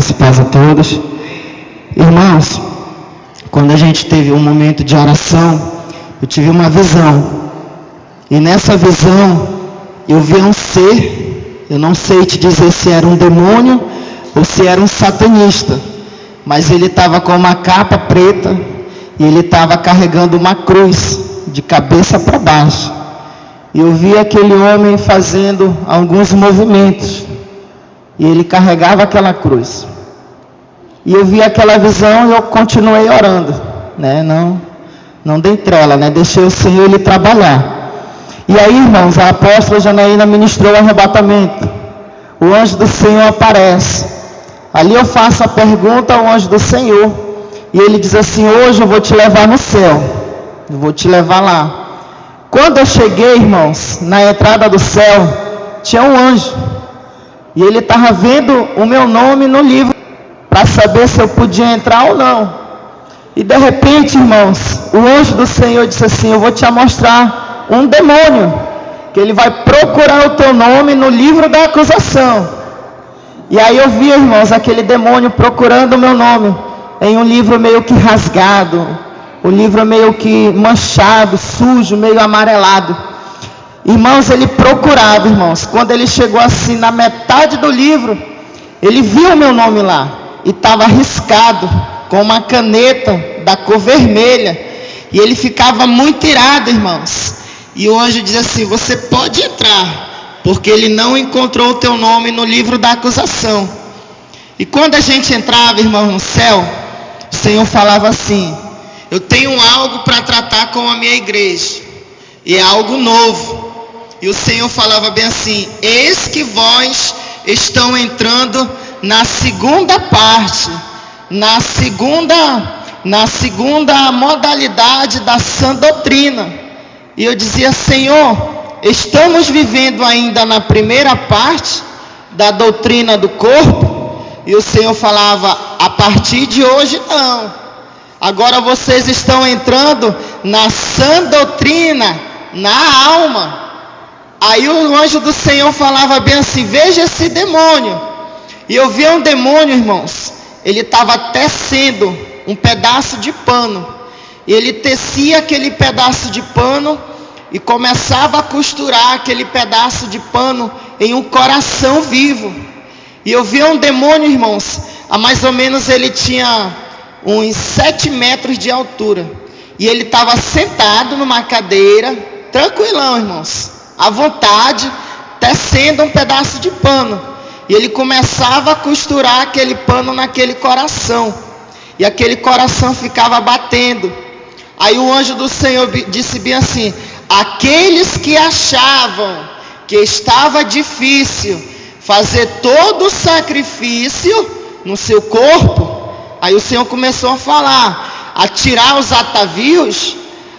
Graça e paz a todos. Irmãos, quando a gente teve um momento de oração, eu tive uma visão. E nessa visão, eu vi um ser, eu não sei te dizer se era um demônio ou se era um satanista, mas ele estava com uma capa preta e ele estava carregando uma cruz de cabeça para baixo. E eu vi aquele homem fazendo alguns movimentos e ele carregava aquela cruz. E eu vi aquela visão e eu continuei orando, né? Não dei trela, né? Deixei o Senhor ele trabalhar. E aí, irmãos, a apóstola Janaína ministrou o arrebatamento. O anjo do Senhor aparece. Ali eu faço a pergunta ao anjo do Senhor. E ele diz assim: hoje eu vou te levar no céu. Eu vou te levar lá. Quando eu cheguei, irmãos, na entrada do céu, tinha um anjo. E ele estava vendo o meu nome no livro, para saber se eu podia entrar ou não. E de repente, irmãos, o anjo do Senhor disse assim: eu vou te mostrar um demônio, que ele vai procurar o teu nome no livro da acusação. E aí eu vi, irmãos, aquele demônio procurando o meu nome, em um livro meio que rasgado, o livro meio que manchado, sujo, meio amarelado. Irmãos, ele procurava, irmãos. Quando ele chegou assim na metade do livro, ele viu o meu nome lá. E estava riscado com uma caneta da cor vermelha. E ele ficava muito irado, irmãos. E o anjo diz assim: você pode entrar, porque ele não encontrou o teu nome no livro da acusação. E quando a gente entrava, irmãos, no céu, o Senhor falava assim: eu tenho algo para tratar com a minha igreja. E é algo novo. E o Senhor falava bem assim: eis que vós estão entrando na segunda parte, na segunda modalidade da sã doutrina. E eu dizia: Senhor, estamos vivendo ainda na primeira parte da doutrina do corpo? E o Senhor falava: a partir de hoje não. Agora vocês estão entrando na sã doutrina, na alma. Aí o anjo do Senhor falava bem assim: veja esse demônio. E eu via um demônio, irmãos. Ele estava tecendo um pedaço de pano. E ele tecia aquele pedaço de pano e começava a costurar aquele pedaço de pano em um coração vivo. E eu via um demônio, irmãos, a mais ou menos ele tinha uns 7 metros de altura. E ele estava sentado numa cadeira, tranquilão, irmãos, à vontade, tecendo um pedaço de pano. E ele começava a costurar aquele pano naquele coração. E aquele coração ficava batendo. Aí o anjo do Senhor disse bem assim: aqueles que achavam que estava difícil fazer todo o sacrifício no seu corpo, aí o Senhor começou a falar: a tirar os atavios,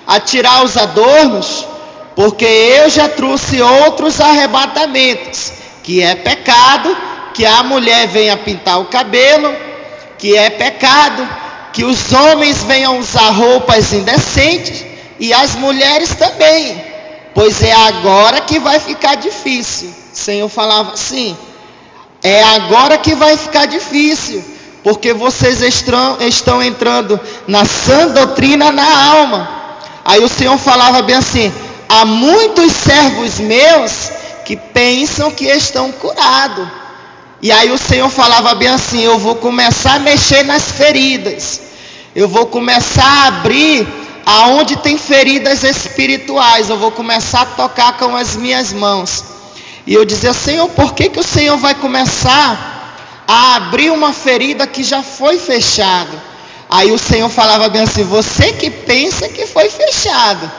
a tirar os adornos, porque eu já trouxe outros arrebatamentos, que é pecado que a mulher venha pintar o cabelo, que é pecado que os homens venham usar roupas indecentes, e as mulheres também, pois é agora que vai ficar difícil. O Senhor falava assim: é agora que vai ficar difícil, porque vocês estão entrando na sã doutrina, na alma. Aí o Senhor falava bem assim: há muitos servos meus que pensam que estão curados. E aí o Senhor falava bem assim: eu vou começar a mexer nas feridas, eu vou começar a abrir aonde tem feridas espirituais, eu vou começar a tocar com as minhas mãos. E eu dizia: Senhor, por que o Senhor vai começar a abrir uma ferida que já foi fechada? Aí o Senhor falava bem assim: você que pensa que foi fechado,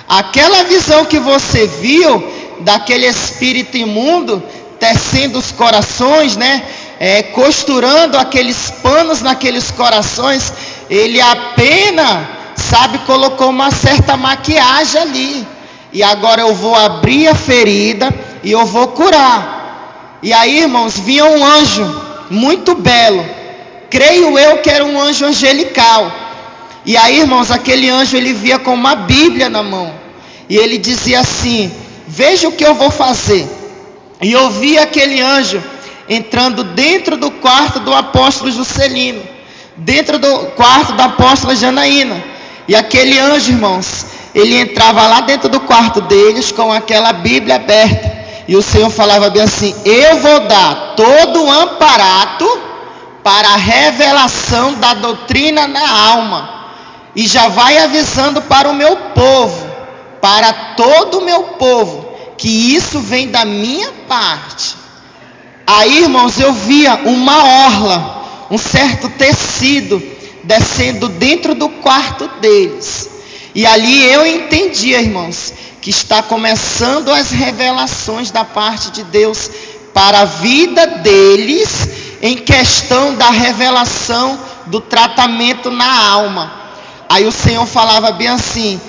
aquela visão que você viu daquele espírito imundo tecendo os corações, né? Costurando aqueles panos naqueles corações, ele apenas, colocou uma certa maquiagem ali. E agora eu vou abrir a ferida e eu vou curar. E aí, irmãos, vinha um anjo muito belo. Creio eu que era um anjo angelical. E aí, irmãos, aquele anjo, ele via com uma Bíblia na mão. E ele dizia assim: veja o que eu vou fazer. E eu vi aquele anjo entrando dentro do quarto do apóstolo Juscelino, dentro do quarto da apóstola Janaína. E aquele anjo, irmãos, ele entrava lá dentro do quarto deles com aquela Bíblia aberta. E o Senhor falava bem assim: eu vou dar todo o amparato para a revelação da doutrina na alma. E já vai avisando para o meu povo, para todo o meu povo, que isso vem da minha parte. Aí, irmãos, eu via uma orla, um certo tecido descendo dentro do quarto deles. E ali eu entendia, irmãos, que está começando as revelações da parte de Deus para a vida deles, em questão da revelação do tratamento na alma. Aí o Senhor falava bem assim: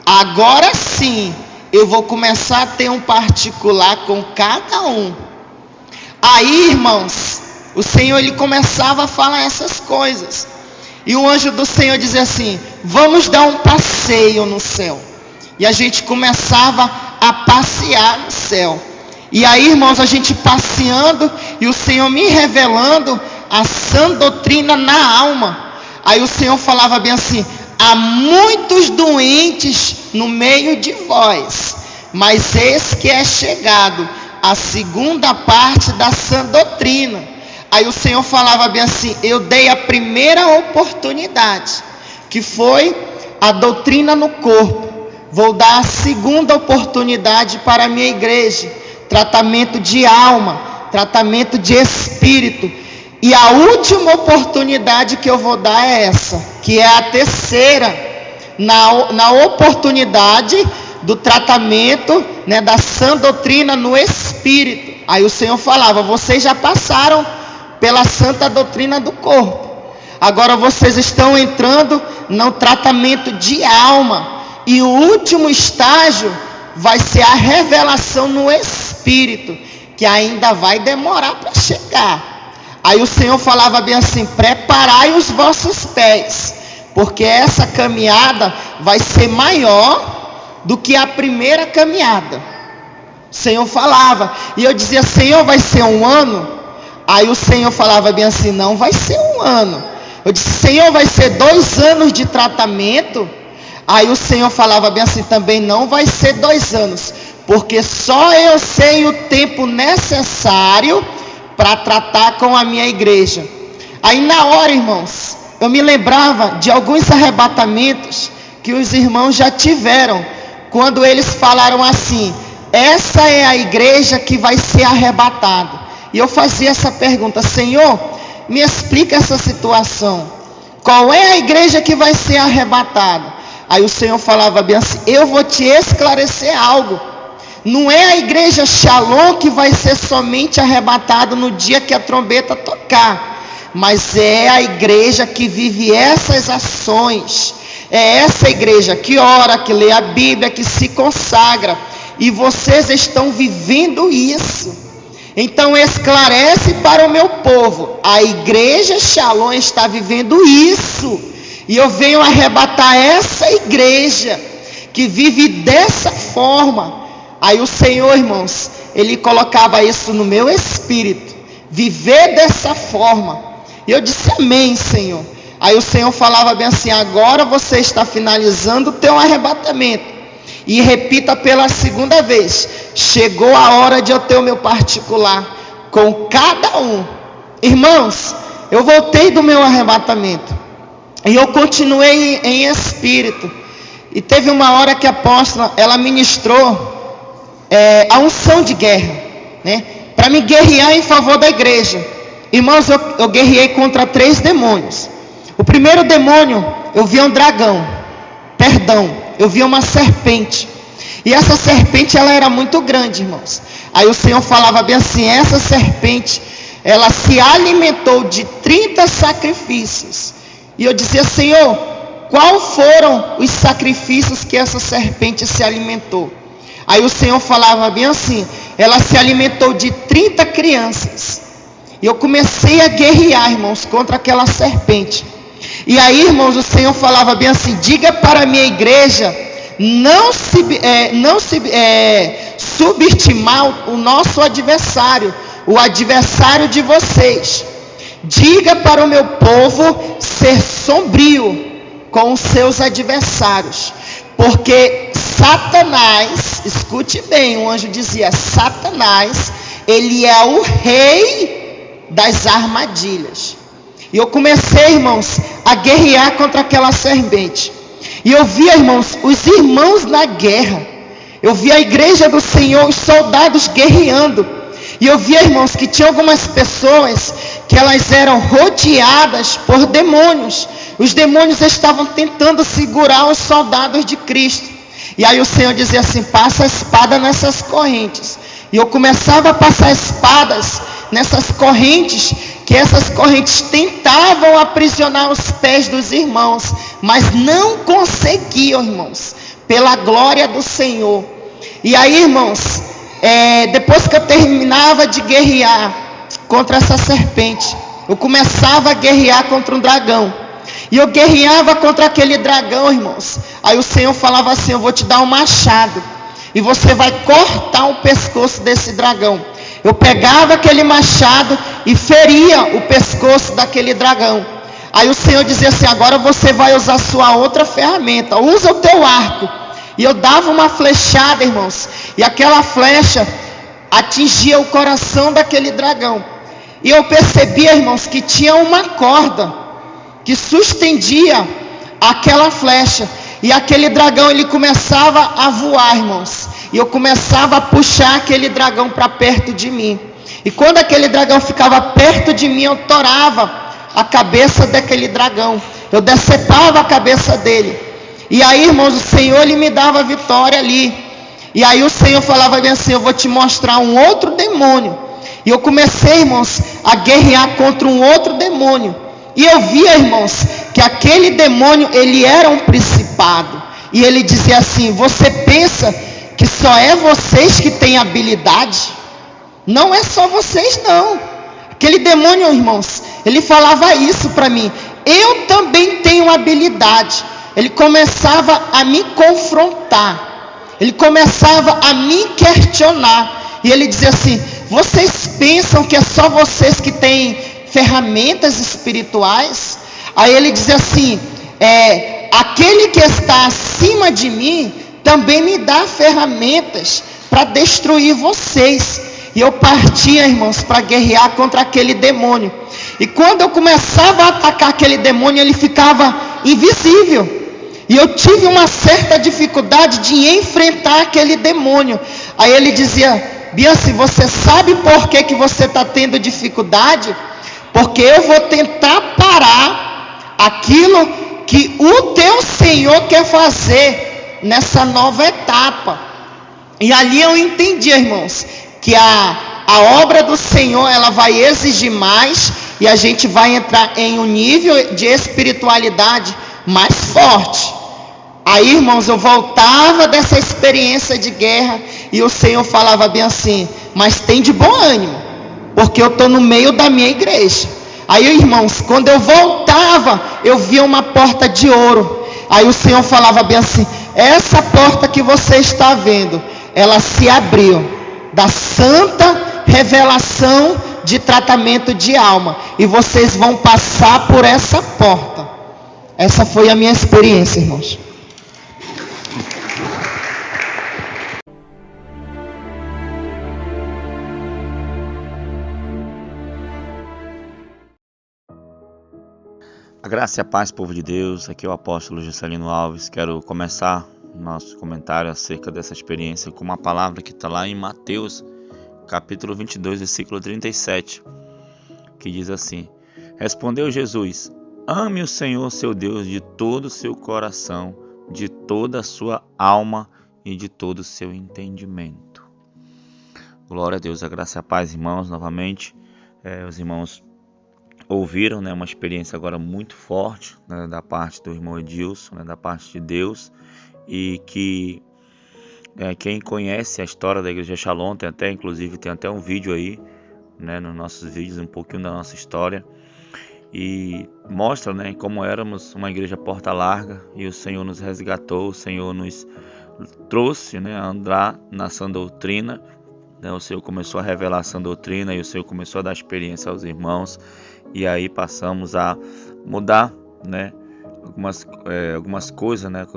agora sim, eu vou começar a ter um particular com cada um. Aí, irmãos, o Senhor, ele começava a falar essas coisas. E o anjo do Senhor dizia assim: vamos dar um passeio no céu. E a gente começava a passear no céu. E aí, irmãos, a gente passeando, e o Senhor me revelando a sã doutrina na alma. Aí o Senhor falava bem assim: há muitos doentes no meio de vós, mas eis que é chegado a segunda parte da sã doutrina. Aí o Senhor falava bem assim: eu dei a primeira oportunidade, que foi a doutrina no corpo. Vou dar a segunda oportunidade para a minha igreja, tratamento de alma, tratamento de espírito. E a última oportunidade que eu vou dar é essa, que é a terceira, na oportunidade do tratamento, né, da sã doutrina no espírito. Aí o Senhor falava: vocês já passaram pela santa doutrina do corpo, agora vocês estão entrando no tratamento de alma. E o último estágio vai ser a revelação no espírito, que ainda vai demorar para chegar. Aí o Senhor falava bem assim: preparai os vossos pés, porque essa caminhada vai ser maior do que a primeira caminhada. O Senhor falava, e eu dizia: Senhor, vai ser um ano? Aí o Senhor falava bem assim: não vai ser um ano. Eu disse: Senhor, vai ser 2 anos de tratamento? Aí o Senhor falava bem assim também: não vai ser 2 anos, porque só eu sei o tempo necessário para tratar com a minha igreja. Aí na hora, irmãos, eu me lembrava de alguns arrebatamentos que os irmãos já tiveram, quando eles falaram assim: essa é a igreja que vai ser arrebatada. E eu fazia essa pergunta: Senhor, me explica essa situação, qual é a igreja que vai ser arrebatada? Aí o Senhor falava bem assim: eu vou te esclarecer algo. Não é a igreja Shalom que vai ser somente arrebatada no dia que a trombeta tocar, mas é a igreja que vive essas ações. É essa igreja que ora, que lê a Bíblia, que se consagra. E vocês estão vivendo isso. Então esclarece para o meu povo: a igreja Shalom está vivendo isso. E eu venho arrebatar essa igreja que vive dessa forma. Aí o Senhor, irmãos, Ele colocava isso no meu espírito, viver dessa forma. E eu disse: amém, Senhor. Aí o Senhor falava bem assim: agora você está finalizando o teu arrebatamento. E repita pela segunda vez: chegou a hora de eu ter o meu particular com cada um. Irmãos, eu voltei do meu arrebatamento. E eu continuei em espírito. E teve uma hora que a apóstola, ela ministrou a unção de guerra, né, para me guerrear em favor da igreja. Irmãos, eu guerreei contra 3 demônios. O primeiro demônio, eu via um dragão. Eu via uma serpente. E essa serpente, ela era muito grande, irmãos. Aí o Senhor falava bem assim: essa serpente, ela se alimentou de 30 sacrifícios. E eu dizia: Senhor, qual foram os sacrifícios que essa serpente se alimentou? Aí o Senhor falava bem assim: ela se alimentou de 30 crianças. E eu comecei a guerrear, irmãos, contra aquela serpente. E aí, irmãos, o Senhor falava bem assim: diga para a minha igreja não subestimar o nosso adversário, o adversário de vocês. Diga para o meu povo ser sombrio com os seus adversários, porque Satanás, escute bem, o anjo dizia, Satanás, ele é o rei das armadilhas. E eu comecei, irmãos, a guerrear contra aquela serpente. E eu via, irmãos, os irmãos na guerra. Eu via a igreja do Senhor, os soldados guerreando. E eu via, irmãos, que tinha algumas pessoas que elas eram rodeadas por demônios. Os demônios estavam tentando segurar os soldados de Cristo. E aí o Senhor dizia assim, passa a espada nessas correntes. E eu começava a passar espadas nessas correntes, que essas correntes tentavam aprisionar os pés dos irmãos, mas não conseguiam, irmãos, pela glória do Senhor. E aí, irmãos, depois que eu terminava de guerrear contra essa serpente, eu começava a guerrear contra um dragão. E eu guerreava contra aquele dragão, irmãos. Aí o Senhor falava assim, eu vou te dar um machado, e você vai cortar o pescoço desse dragão. Eu pegava aquele machado e feria o pescoço daquele dragão. Aí o Senhor dizia assim, agora você vai usar sua outra ferramenta, usa o teu arco. E eu dava uma flechada, irmãos, e aquela flecha atingia o coração daquele dragão. E eu percebia, irmãos, que tinha uma corda que sustendia aquela flecha. E aquele dragão, ele começava a voar, irmãos. E eu começava a puxar aquele dragão para perto de mim. E quando aquele dragão ficava perto de mim, eu torava a cabeça daquele dragão. Eu decepava a cabeça dele. E aí, irmãos, o Senhor, ele me dava vitória ali. E aí o Senhor falava bem assim, eu vou te mostrar um outro demônio. E eu comecei, irmãos, a guerrear contra um outro demônio. E eu via, irmãos, que aquele demônio, ele era um principado. E ele dizia assim, você pensa que só é vocês que têm habilidade? Não é só vocês, não. Aquele demônio, irmãos, ele falava isso para mim. Eu também tenho habilidade. Ele começava a me confrontar. Ele começava a me questionar. E ele dizia assim, vocês pensam que é só vocês que têm ferramentas espirituais? Aí ele dizia assim, aquele que está acima de mim também me dá ferramentas para destruir vocês. E eu partia, irmãos, para guerrear contra aquele demônio. E quando eu começava a atacar aquele demônio, ele ficava invisível. E eu tive uma certa dificuldade de enfrentar aquele demônio. Aí ele dizia, Bianci, você sabe por que você está tendo dificuldade? Porque eu vou tentar parar aquilo que o teu Senhor quer fazer nessa nova etapa. E ali eu entendi, irmãos, que a obra do Senhor, ela vai exigir mais, e a gente vai entrar em um nível de espiritualidade mais forte. Aí, irmãos, eu voltava dessa experiência de guerra, e o Senhor falava bem assim, mas tem de bom ânimo, porque eu estou no meio da minha igreja. Aí, irmãos, quando eu voltava, eu via uma porta de ouro. Aí o Senhor falava bem assim, essa porta que você está vendo, ela se abriu da santa revelação de tratamento de alma, e vocês vão passar por essa porta. Essa foi a minha experiência, irmãos. A graça e a paz, povo de Deus. Aqui é o apóstolo Juscelino Alves. Quero começar o nosso comentário acerca dessa experiência com uma palavra que está lá em Mateus, capítulo 22, versículo 37, que diz assim: Respondeu Jesus, ame o Senhor seu Deus de todo o seu coração, de toda a sua alma e de todo o seu entendimento. Glória a Deus, a graça e a paz, irmãos, novamente. Os irmãos ouviram, uma experiência agora muito forte, da parte do irmão Edilson, da parte de Deus, e que quem conhece a história da Igreja Shalom, tem até um vídeo aí, nos nossos vídeos, um pouquinho da nossa história, e mostra, como éramos uma igreja porta larga, e o Senhor nos resgatou, o Senhor nos trouxe, a andar na sã doutrina, né? O Senhor começou a revelar essa doutrina e o Senhor começou a dar experiência aos irmãos, e aí passamos a mudar, né, algumas coisas, né,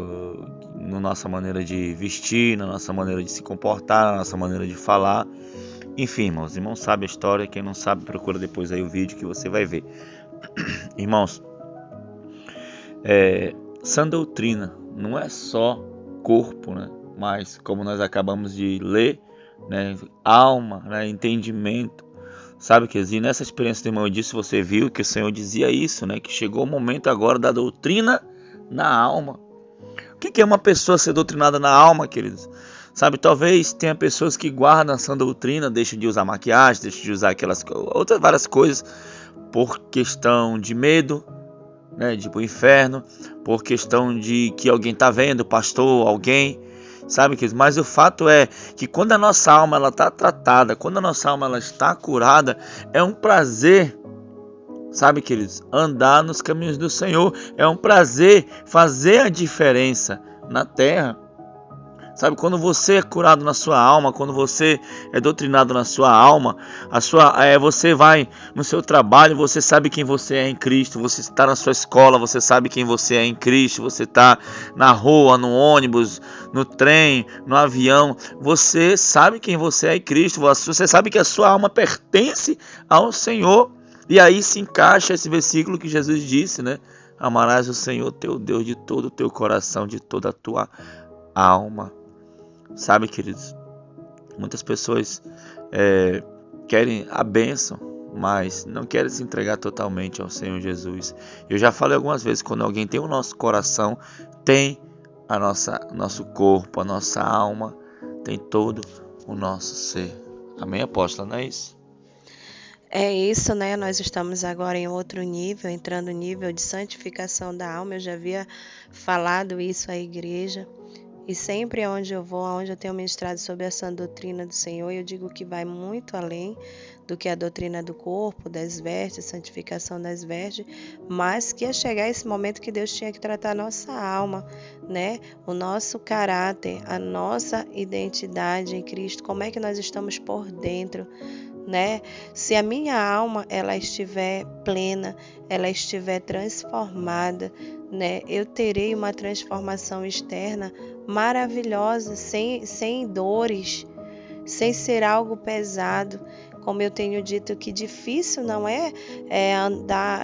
na nossa maneira de vestir, na nossa maneira de se comportar, na nossa maneira de falar. Enfim, irmãos, irmãos sabem a história. Quem não sabe, procura depois aí o vídeo que você vai ver. Irmãos, sã doutrina não é só corpo, né, mas como nós acabamos de ler, né, alma, né, entendimento. Sabe, que e nessa experiência do irmão disse, você viu que o Senhor dizia isso, né, que chegou o momento agora da doutrina na alma. O que é uma pessoa ser doutrinada na alma, queridos? Sabe, talvez tenha pessoas que guardam essa doutrina, deixam de usar maquiagem, deixam de usar aquelas outras várias coisas por questão de medo, né, de ir pro inferno, por questão de que alguém tá vendo, pastor, alguém, sabe, queridos? Mas o fato é que quando a nossa alma ela está tratada, quando a nossa alma ela está curada, é um prazer, sabe, queridos, andar nos caminhos do Senhor. É um prazer fazer a diferença na terra. Sabe, quando você é curado na sua alma, quando você é doutrinado na sua alma, você vai no seu trabalho, você sabe quem você é em Cristo. Você está na sua escola, você sabe quem você é em Cristo. Você está na rua, no ônibus, no trem, no avião. Você sabe quem você é em Cristo. Você sabe que a sua alma pertence ao Senhor. E aí se encaixa esse versículo que Jesus disse, né? Amarás o Senhor teu Deus de todo o teu coração, de toda a tua alma. Sabe, queridos, muitas pessoas querem a bênção, mas não querem se entregar totalmente ao Senhor Jesus. Eu já falei algumas vezes, quando alguém tem o nosso coração, tem nosso corpo, a nossa alma, tem todo o nosso ser. Amém, apóstola, não é isso? É isso, né? Nós estamos agora em outro nível, entrando no nível de santificação da alma. Eu já havia falado isso à igreja. E sempre onde eu vou, onde eu tenho ministrado sobre a sã doutrina do Senhor, eu digo que vai muito além do que a doutrina do corpo, das vestes, santificação das vestes, mas que ia chegar esse momento que Deus tinha que tratar a nossa alma, né? O nosso caráter, a nossa identidade em Cristo, como é que nós estamos por dentro, né? Se a minha alma ela estiver plena, ela estiver transformada, né? Eu terei uma transformação externa maravilhosa, sem dores, sem ser algo pesado. Como eu tenho dito, que difícil não é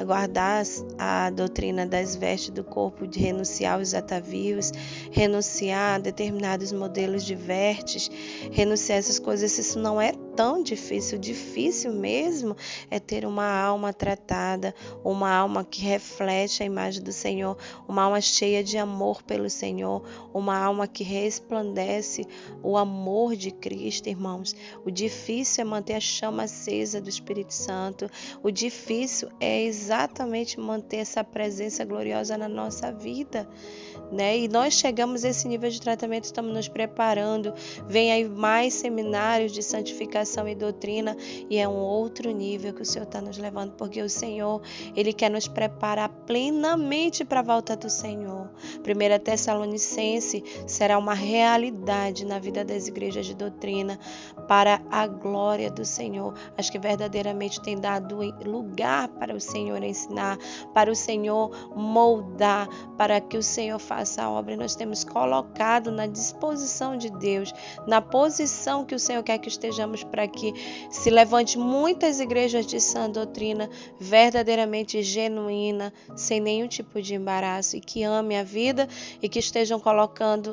guardar a doutrina das vestes do corpo, de renunciar aos atavios, renunciar a determinados modelos de vestes, renunciar a essas coisas. Isso não é tão difícil. Difícil mesmo é ter uma alma tratada, uma alma que reflete a imagem do Senhor, uma alma cheia de amor pelo Senhor, uma alma que resplandece o amor de Cristo, irmãos. O difícil é manter a chama acesa do Espírito Santo. O difícil é exatamente manter essa presença gloriosa na nossa vida, né? E nós chegamos a esse nível de tratamento, estamos nos preparando. Vem aí mais seminários de santificação e doutrina, e é um outro nível que o Senhor está nos levando, porque o Senhor, Ele quer nos preparar plenamente para a volta do Senhor. 1 Tessalonicense será uma realidade na vida das igrejas de doutrina, para a glória do Senhor. As que verdadeiramente têm dado lugar para o Senhor ensinar, para o Senhor moldar, para que o Senhor faça a obra. Nós temos colocado na disposição de Deus, na posição que o Senhor quer que estejamos, para que se levante muitas igrejas de sã doutrina, verdadeiramente genuína, sem nenhum tipo de embaraço, e que ame a vida e que estejam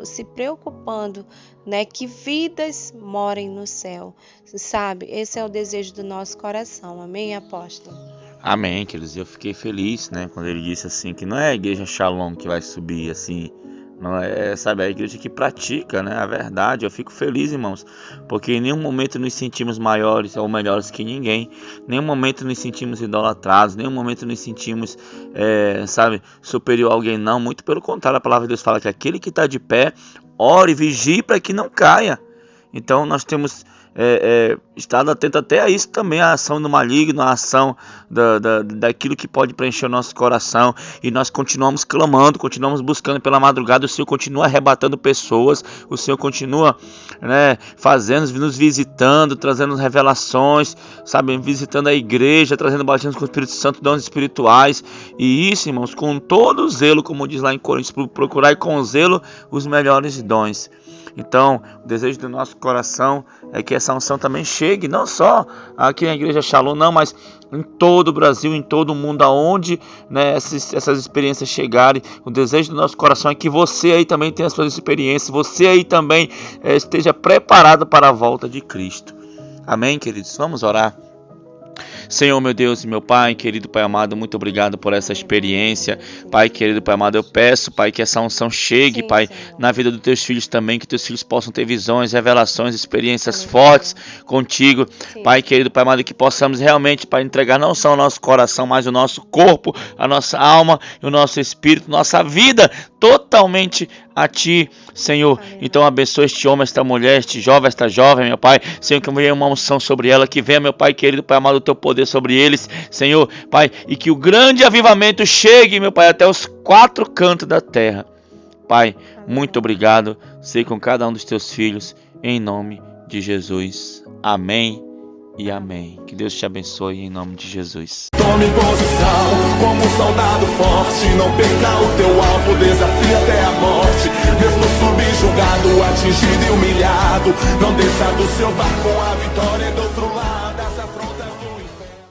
se preocupando, né, que vidas morem no céu, sabe? Esse é o desejo do nosso coração. Amém, apóstolo? Amém, queridos. Eu fiquei feliz, né, quando ele disse assim, que não é a igreja Shalom que vai subir assim, não é, sabe, a igreja que pratica, né, a verdade. Eu fico feliz, irmãos, porque em nenhum momento nos sentimos maiores ou melhores que ninguém, em nenhum momento nos sentimos idolatrados, em nenhum momento nos sentimos, sabe, superior a alguém, não. Muito pelo contrário, a palavra de Deus fala que aquele que está de pé, ore e vigie para que não caia. Então nós temos estar atento até a isso também, a ação do maligno, a ação daquilo que pode preencher o nosso coração. E nós continuamos clamando, continuamos buscando pela madrugada. O Senhor continua arrebatando pessoas, o Senhor continua, né, nos visitando, trazendo revelações, sabe, visitando a igreja, trazendo batismo com o Espírito Santo, dons espirituais. E isso, irmãos, com todo zelo, como diz lá em Coríntios, procurai com zelo os melhores dons. Então, o desejo do nosso coração é que essa unção também chegue, não só aqui na Igreja Shalom, não, mas em todo o Brasil, em todo o mundo, aonde, né, essas experiências chegarem. O desejo do nosso coração é que você aí também tenha as suas experiências, você aí também esteja preparado para a volta de Cristo. Amém, queridos? Vamos orar. Senhor, meu Deus e meu Pai, querido Pai amado, muito obrigado por essa experiência. Pai, querido Pai amado, eu peço, Pai, que essa unção chegue, Pai, na vida dos teus filhos também, que teus filhos possam ter visões, revelações, experiências fortes contigo. Pai, querido Pai amado, que possamos realmente, Pai, entregar não só o nosso coração, mas o nosso corpo, a nossa alma, o nosso espírito, nossa vida totalmente a Ti, Senhor. Então abençoe este homem, esta mulher, este jovem, esta jovem, meu Pai. Senhor, que venha uma unção sobre ela, que venha, meu Pai querido, Pai amado, o Teu poder sobre eles, Senhor, Pai, e que o grande avivamento chegue, meu Pai, até os 4 cantos da terra. Pai, muito obrigado. Sei com cada um dos Teus filhos, em nome de Jesus. Amém e amém. Que Deus te abençoe em nome de Jesus. Tome posição como um soldado forte. Não perca o teu alvo, desafia até a morte. Mesmo subjugado, atingido e humilhado, não desça do seu barco, a vitória é do outro lado.